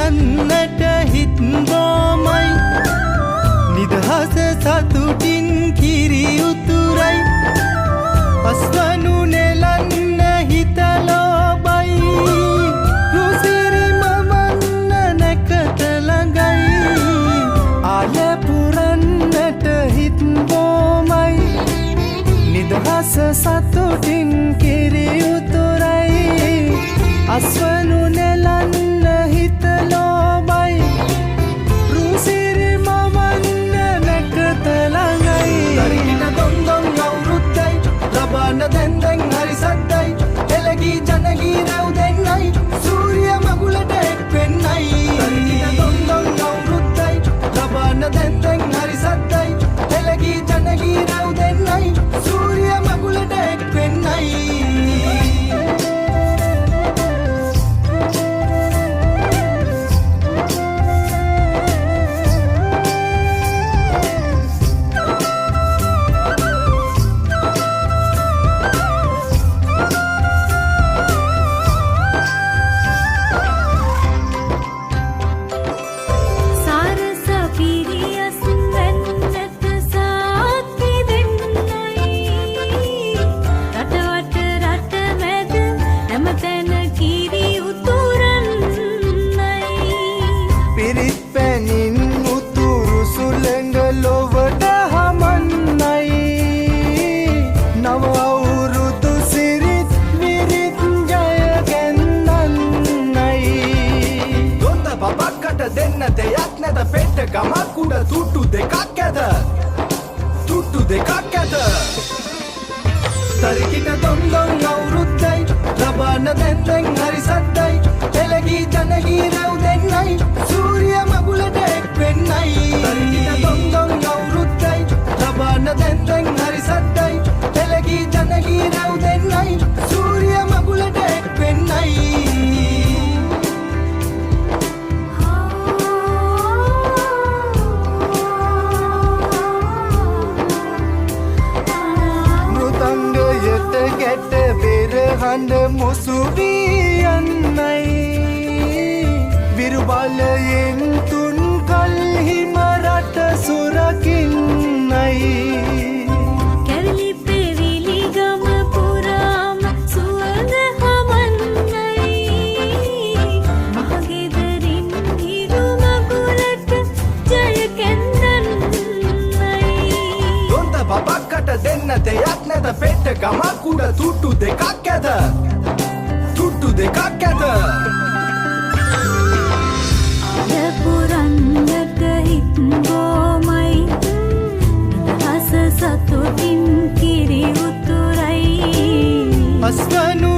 පුරන්නට හිත් බොමයි නිදහස සතුටින් කිරි උතුරයි අස්වනු නෙලන්න හිත ලෝබයි රුසිරි මවන්න නැකත ළඟයි ආල පුරන්නට හිත් බොමයි නිදහස සතුටින් කිරි උතුරයි අස්වනු නෙලන්න හිත ලෝබයි රුසිරි මවන්න නැකත ළඟයි තරිකින දොන්දොන් අවුරුද්දයි ලබන දැන් හරි සද්දයි එළගී ජනගී රැව් දෙන්නයි සූර්ය මගුලට එක් වෙන්නයි තරිකින දොන්දොන් අවුරුද්දයි ලබන දැන් හරි සද්දයි එළගී ජනගී රැව් දෙන්නයි සූර්ය මගුලට එක් වෙන්නයි ගමක් උඩ තුට්ටු දෙකක් ඇද තුට්ටු දෙකක් ඇද තරිකින දොන්දොන් අවුරුද්දයි ලබන දැන් හරි සද්දයි එළගී ජනගී රැව් දෙන්නයි සූර්ය මගුලට එක් වෙන්නයි තරිකින දොන්දොන් අවුරුද්දයි ලබන දැන් හරි සද්දයි එළගී ජනගී රැව් දෙන්නයි සූර්ය මගුලට එක් වෙන්නයි හඬ මුසුවී යන්නයි විරුබලයෙන් තුන් කල්හිම රට සුරකින්නයි කැවිලි පෙවිලි ගම පුරාම සුවඳ හමන්නයි මහගෙදරින් හිරු මගුලට ජය කැන්නන්නයි දොන්ද බබක්කට දෙන්න දෙයක් නැත පෙට්ට ගමක් උඩ තුට්ටු දෙකක් ඇද තුට්ටු දෙකක් ඇද ආල පුරන්නට හිත් බොමයි නිදහස සතුටින් කිරි උතුරයි අස්වනු